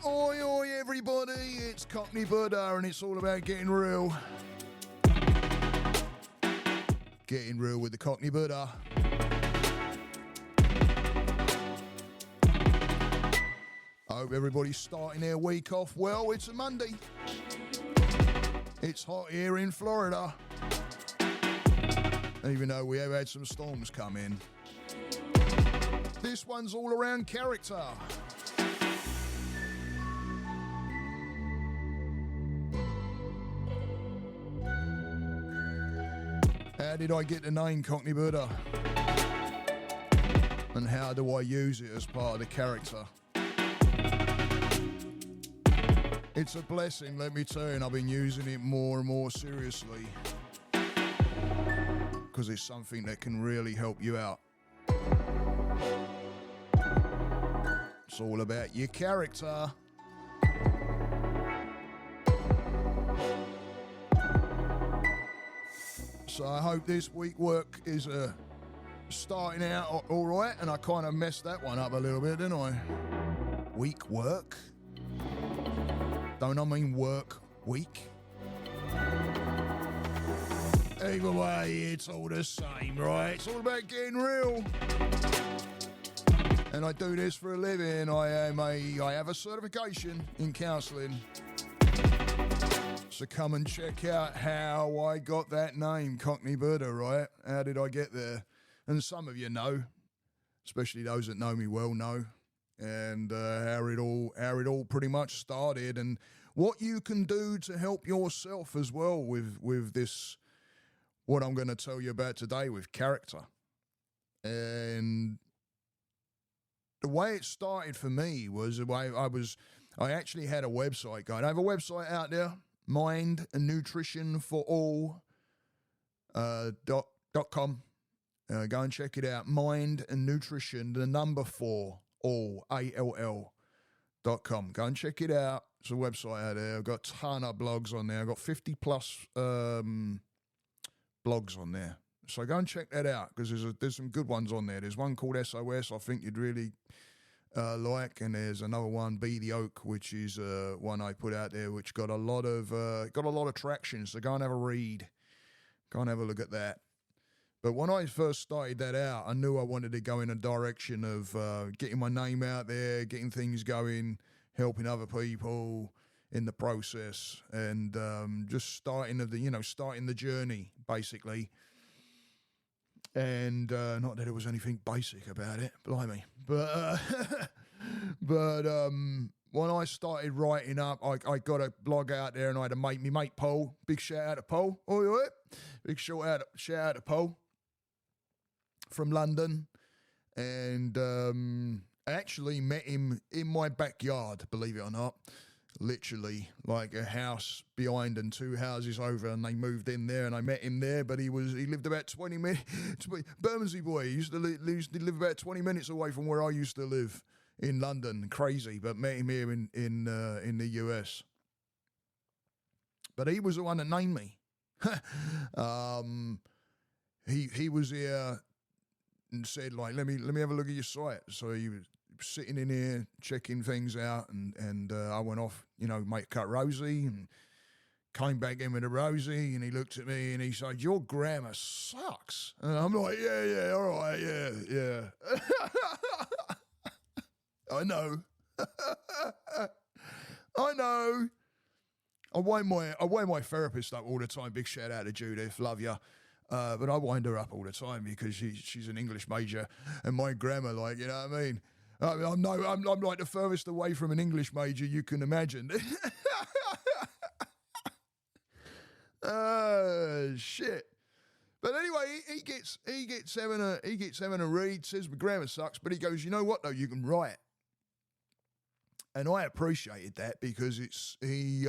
Oi, oi, everybody, it's Cockney Buddha, and it's all about getting real. Getting real with the Cockney Buddha. I hope everybody's starting their week off well. It's a Monday. It's hot here in Florida. Even though we have had some storms come in. This one's all around character. How did I get the name Cockney Buddha? And how do I use it as part of the character? It's a blessing, let me tell you, and I've been using it more and more seriously. Because it's something that can really help you out. It's all about your character. So I hope this week work is starting out all right, and I kind of messed that one up a little bit, didn't I? Week work? Don't I mean work week? Either way, it's all the same, right? It's all about getting real. And I do this for a living. I have a certification in counselling. So come and check out how I got that name, Cockney Buddha, right? How did I get there? And some of you know, especially those that know me well know, and how it all pretty much started, and what you can do to help yourself as well with this, what I'm going to tell you about today with character. And the way it started for me was the way I actually had a website going. I have a website out there, mindandnutrition4all.com. Go and check it out. Mind and Nutrition, the number 4, all, ALL.com. Go and check it out. It's a website out there. I've got a ton of blogs on there. I've got 50 plus blogs on there. So go and check that out, because there's some good ones on there. There's one called SOS I think you'd really like, and there's another one, Be the Oak, which is one I put out there, which got a lot of traction. So go and have a read. Go and have a look at that. But when I first started that out, I knew I wanted to go in a direction of getting my name out there, getting things going, helping other people in the process, and just starting the journey, basically. And not that there was anything basic about it, blimey. But when I started writing up, I got a blog out there, and I had my mate Paul. Big shout out to Paul. Oi. Big shout out to Paul from London. And I actually met him in my backyard, believe it or not. Literally, like a house behind and 2 houses over, and they moved in there, and I met him there. But he lived about 20 minutes. Bermondsey boy, he used to live about 20 minutes away from where I used to live in London. Crazy, but met him here in the US. But he was the one that named me. He was here and said, like, let me have a look at your site. So he was sitting in here checking things out, and I went off, mate, cut Rosie, and came back in with a Rosie, and he looked at me and he said, "Your grammar sucks." And I'm like, yeah, all right, yeah. I know. I know. I wind my therapist up all the time. Big shout out to Judith, love you. But I wind her up all the time because she's an English major, and my grammar, like, you know what I mean? I'm like the furthest away from an English major you can imagine. Shit. But anyway, he gets having a read, says my grammar sucks, but he goes, "You know what though, you can write." And I appreciated that, because he's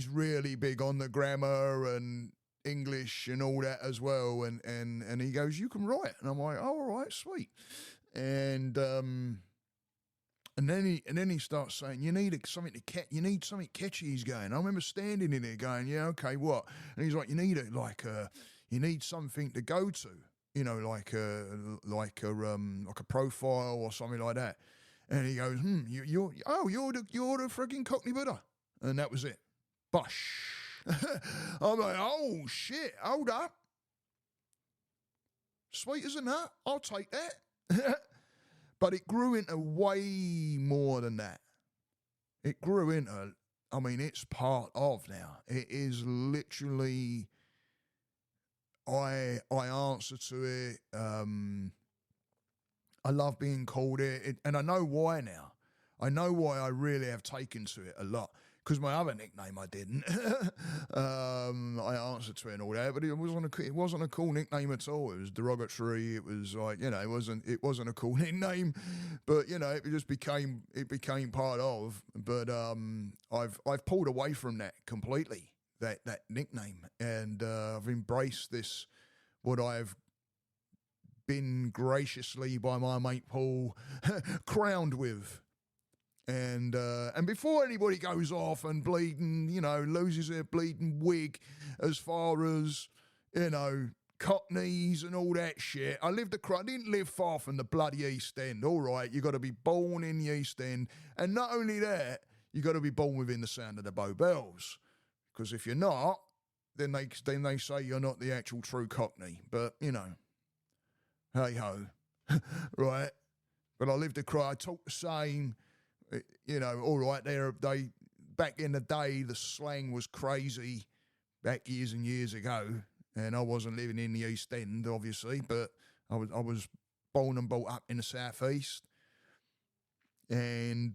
really big on the grammar and English and all that as well, and he goes, "You can write," and I'm like, "Oh, all right, sweet." And then he starts saying, "You need something catchy." He's going. I remember standing in there going, "Yeah, okay, what?" And he's like, "You need something to go to, like a profile or something like that." And he goes, you're the freaking Cockney Buddha. And that was it. Bosh. I'm like, oh, shit, hold up. Sweet as a nut, I'll take that. But it grew into way more than that. It grew into, I mean, it's part of now. It is literally, I answer to it. I love being called it, and I know why now. I know why I really have taken to it a lot. Because my other nickname I didn't. I answered to it and all that, but it wasn't a cool nickname at all. It was derogatory. It was like, you know, it wasn't a cool nickname, but you know, it just became part of. But I've pulled away from that completely, that nickname, and I've embraced this, what I've been graciously by my mate Paul crowned with. And before anybody goes off and bleeding, you know, loses their bleeding wig as far as, you know, Cockneys and all that shit. I didn't live far from the bloody East End. All right, you got to be born in the East End. And not only that, you got to be born within the sound of the Bow Bells. Because if you're not, then they say you're not the actual true Cockney. But, you know, hey-ho, right? But I talk the same. You know, all right, they back in the day, the slang was crazy back years and years ago, and I wasn't living in the East End, obviously, but I was born and brought up in the Southeast, and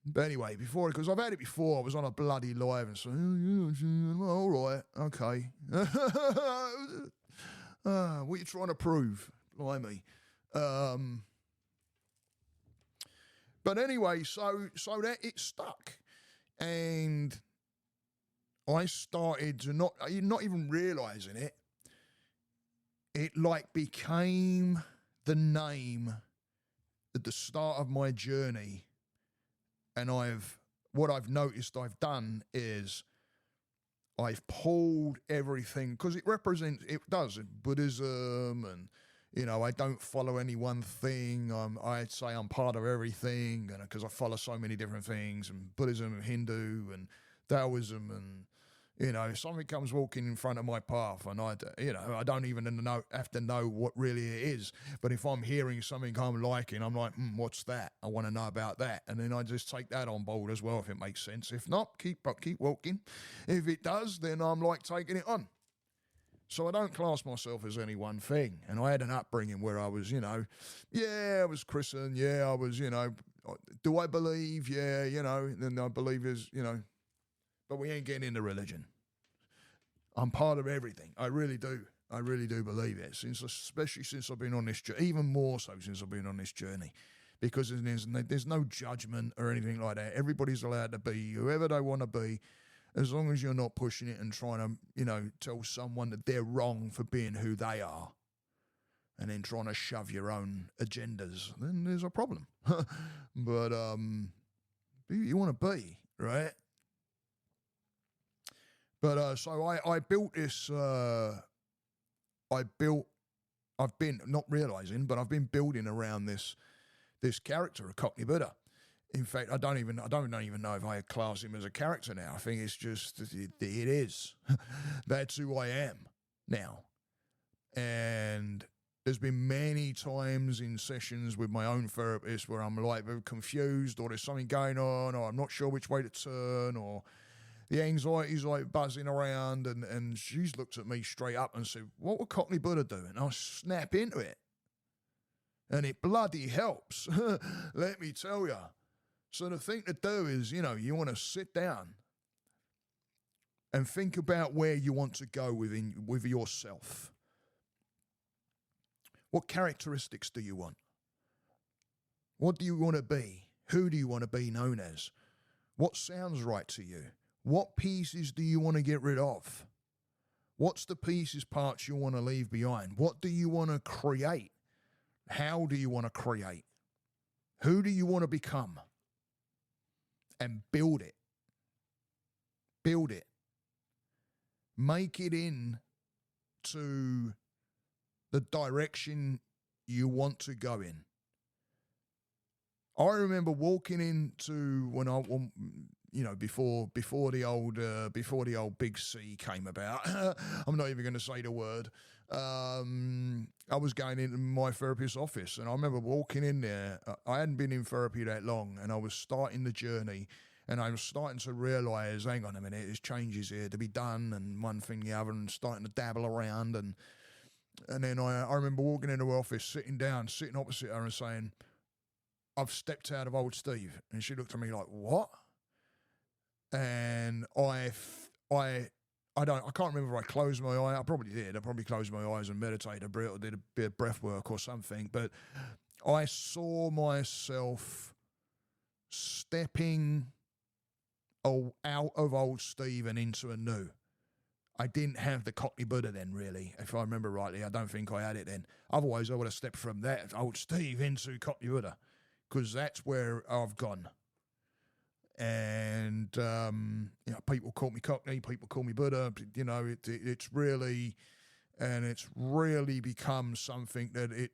but anyway, because I've had it before, I was on a bloody live and said, all right, okay, what are you trying to prove? Blimey. But anyway, so that it stuck, and I started to not even realising it. It like became the name at the start of my journey, and what I've noticed I've done is I've pulled everything, because it does Buddhism, and you know, I don't follow any one thing. I'd say I'm part of everything, and because I follow so many different things, and Buddhism and Hindu and Taoism, and you know, if something comes walking in front of my path, and I don't even have to know what really it is. But if I'm hearing something I'm liking, I'm like, what's that? I want to know about that, and then I just take that on board as well, if it makes sense. If not, keep walking. If it does, then I'm like taking it on. So I don't class myself as any one thing. And I had an upbringing where I was, you know, I was Christian. Yeah, I was, you know, do I believe? Yeah, you know, then I believe is, you know, but we ain't getting into religion. I'm part of everything. I really do. I really do believe it. Especially since I've been on this journey, even more so since I've been on this journey, because there's no judgment or anything like that. Everybody's allowed to be whoever they want to be, as long as you're not pushing it and trying to, you know, tell someone that they're wrong for being who they are, and then trying to shove your own agendas, then there's a problem. But be who you want to be, right? But so I built this. I've been not realizing, but I've been building around this character of Cockney Buddha. In fact, I don't even know if I class him as a character now. I think it's just it is. That's who I am now. And there's been many times in sessions with my own therapist where I'm like confused, or there's something going on, or I'm not sure which way to turn, or the anxiety's like buzzing around, and she's looked at me straight up and said, "What would Cockney Buddha do?" And I snap into it, and it bloody helps. Let me tell you. So the thing to do is, you know, you want to sit down and think about where you want to go with yourself. What characteristics do you want? What do you want to be? Who do you want to be known as? What sounds right to you? What pieces do you want to get rid of? What's the parts you want to leave behind? What do you want to create? How do you want to create? Who do you want to become? And build it. Build it. Make it into the direction you want to go in. I remember walking into before the old big C came about. I'm not even going to say the word. I was going into my therapist's office, and I remember walking in there. I hadn't been in therapy that long, and I was starting the journey, and I was starting to realise, hang on a minute, there's changes here to be done, and one thing the other, and starting to dabble around, and then I remember walking into her office, sitting opposite her, and saying, I've stepped out of old Steve. And she looked at me like, what? And I can't remember if I closed my eye. I probably did. I probably closed my eyes and meditated a bit, or did a bit of breath work or something. But I saw myself stepping out of old Steve and into a new. I didn't have the Cockney Buddha then, really. If I remember rightly, I don't think I had it then. Otherwise, I would have stepped from that old Steve into Cockney Buddha, because that's where I've gone. And, people call me Cockney, people call me Buddha, it's really become something that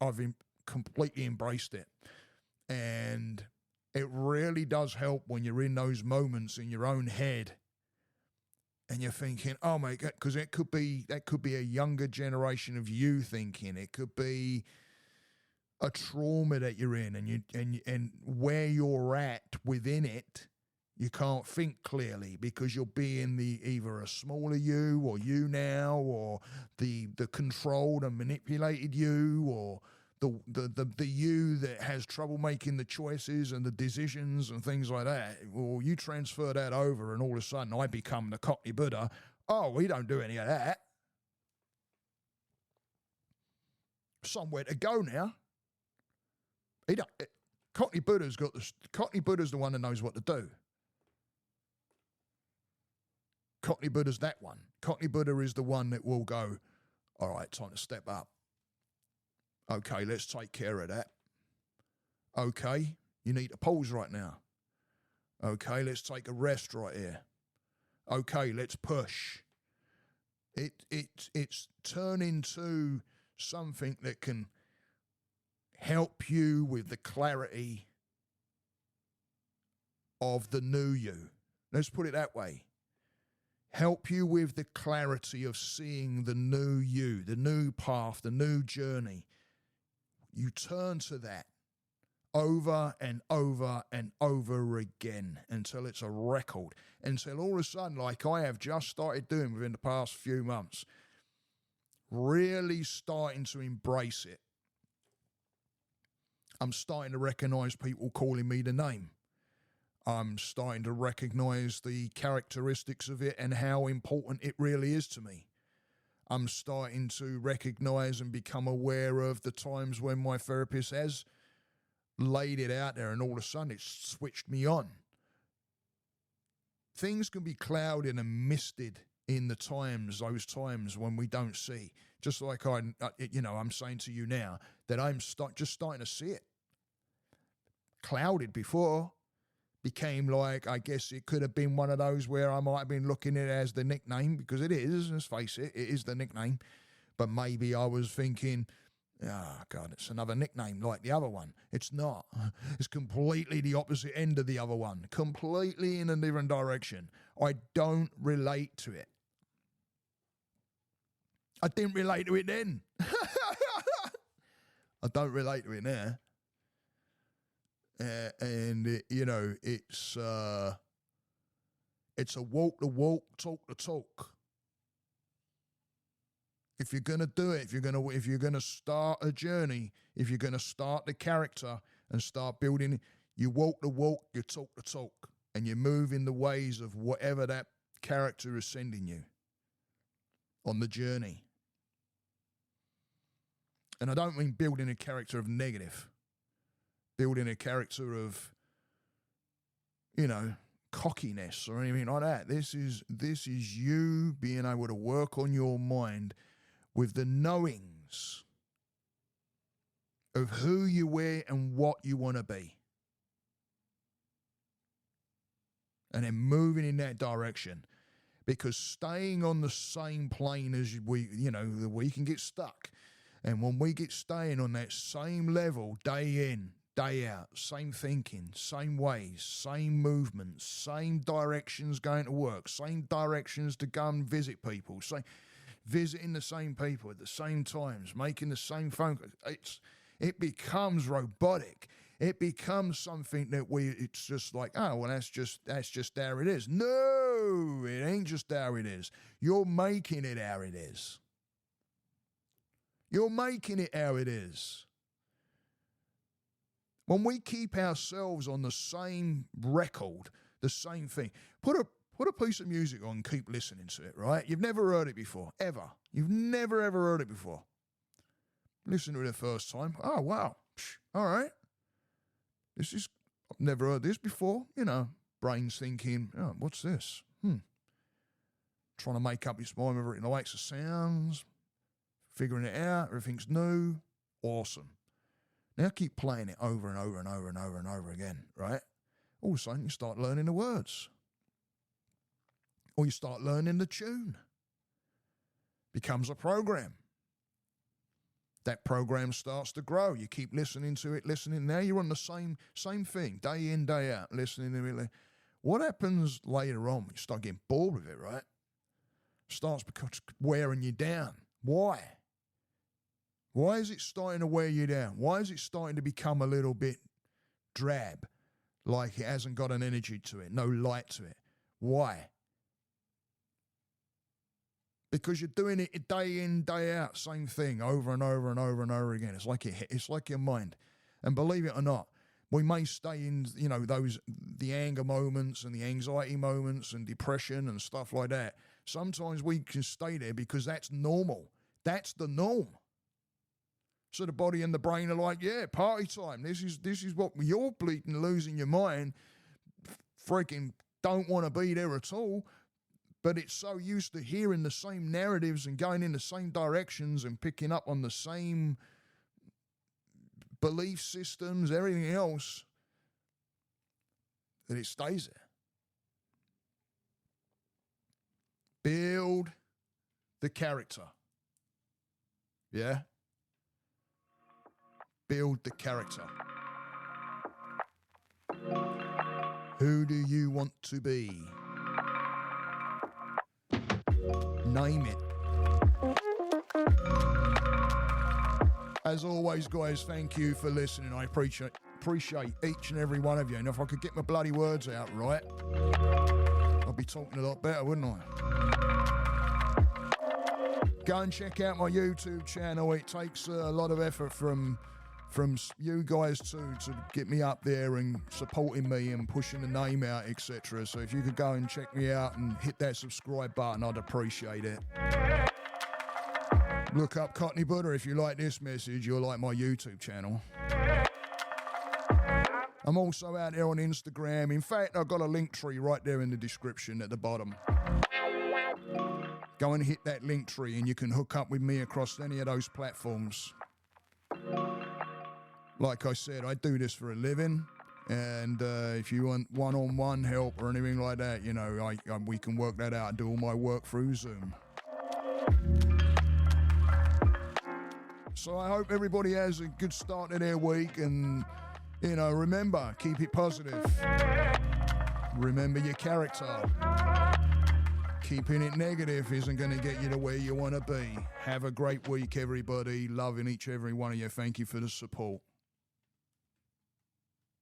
I've completely embraced it. And it really does help when you're in those moments in your own head and you're thinking, oh my God, because that could be a younger generation of you thinking. It could be a trauma that you're in, and where you're at within it, you can't think clearly because you'll be in either a smaller you or you now, or the controlled and manipulated you, or the you that has trouble making the choices and the decisions and things like that. Well, you transfer that over, and all of a sudden I become the Cockney Buddha. Oh, we don't do any of that. Somewhere to go now. Cockney Buddha's the one that knows what to do. Cockney Buddha's that one. Cockney Buddha is the one that will go, all right, time to step up. Okay, let's take care of that. Okay, you need to pause right now. Okay, let's take a rest right here. Okay, let's push. It's turned into something that can help you with the clarity of the new you. Let's put it that way. Help you with the clarity of seeing the new you, the new path, the new journey. You turn to that over and over and over again until it's a record, until all of a sudden, like I have just started doing within the past few months, really starting to embrace it. I'm starting to recognise people calling me the name. I'm starting to recognise the characteristics of it and how important it really is to me. I'm starting to recognise and become aware of the times when my therapist has laid it out there and all of a sudden it's switched me on. Things can be clouded and misted in those times when we don't see. Just like I'm saying to you now that I'm just starting to see it. Clouded before became like, I guess it could have been one of those where I might have been looking at it as the nickname, because it is, let's face it, it is the nickname. But maybe I was thinking, oh God, it's another nickname like the other one. It's not. It's completely the opposite end of the other one, completely in a different direction. I don't relate to it. I didn't relate to it then. I don't relate to it now. It's a walk the walk, talk the talk. If you're gonna do it, if you're gonna start a journey, if you're gonna start the character and start building, you walk the walk, you talk the talk, and you move in the ways of whatever that character is sending you on the journey. And I don't mean building a character of negative. Building a character of, cockiness or anything like that. This is you being able to work on your mind with the knowings of who you are and what you want to be. And then moving in that direction. Because staying on the same plane as we can get stuck. And when we get staying on that same level day in, day out, same thinking, same ways, same movements, same directions going to work, same directions to go and visit people, visiting the same people at the same times, making the same phone calls. It becomes robotic. It becomes something that it's just like, oh, well, that's just how it is. No, it ain't just how it is. You're making it how it is. You're making it how it is. When we keep ourselves on the same record, the same thing, put a piece of music on, keep listening to it, right? You've never heard it before, ever. You've never, ever heard it before. Listen to it the first time. Oh, wow. All right. I've never heard this before. You know, brain's thinking, oh, what's this? Trying to make up its mind whether it likes the sounds, figuring it out, everything's new. Awesome. Now keep playing it over and over and over and over and over again, right? All of a sudden you start learning the words. Or you start learning the tune. Becomes a program. That program starts to grow. You keep listening to it, listening. Now you're on the same thing, day in, day out, listening to it. What happens later on when you start getting bored with it, right? Starts wearing you down. Why? Why is it starting to wear you down? Why is it starting to become a little bit drab, like it hasn't got an energy to it, no light to it? Why? Because you're doing it day in, day out, same thing, over and over and over and over again. It's like your mind. And believe it or not, we may stay in, the anger moments and the anxiety moments and depression and stuff like that. Sometimes we can stay there because that's normal. That's the norm. So the body and the brain are like, yeah, party time. This is what you're bleeding, losing your mind. Freaking don't want to be there at all. But it's so used to hearing the same narratives and going in the same directions and picking up on the same belief systems, everything else, that it stays there. Build the character. Yeah? Build the character. Who do you want to be? Name it. As always, guys, thank you for listening. I appreciate each and every one of you. And if I could get my bloody words out right, I'd be talking a lot better, wouldn't I? Go and check out my YouTube channel. It takes a lot of effort from you guys to get me up there and supporting me and pushing the name out, etc. So if you could go and check me out and hit that subscribe button, I'd appreciate it. Look up Cockney Buddha if you like this message. You'll like my YouTube channel. I'm also out there on Instagram. In fact, I've got a link tree right there in the description at the bottom. Go and hit that link tree and you can hook up with me across any of those platforms. Like I said, I do this for a living, and if you want one-on-one help or anything like that, we can work that out and do all my work through Zoom. So I hope everybody has a good start to their week, and, remember, keep it positive. Remember your character. Keeping it negative isn't going to get you to where you want to be. Have a great week, everybody. Loving each every one of you. Thank you for the support.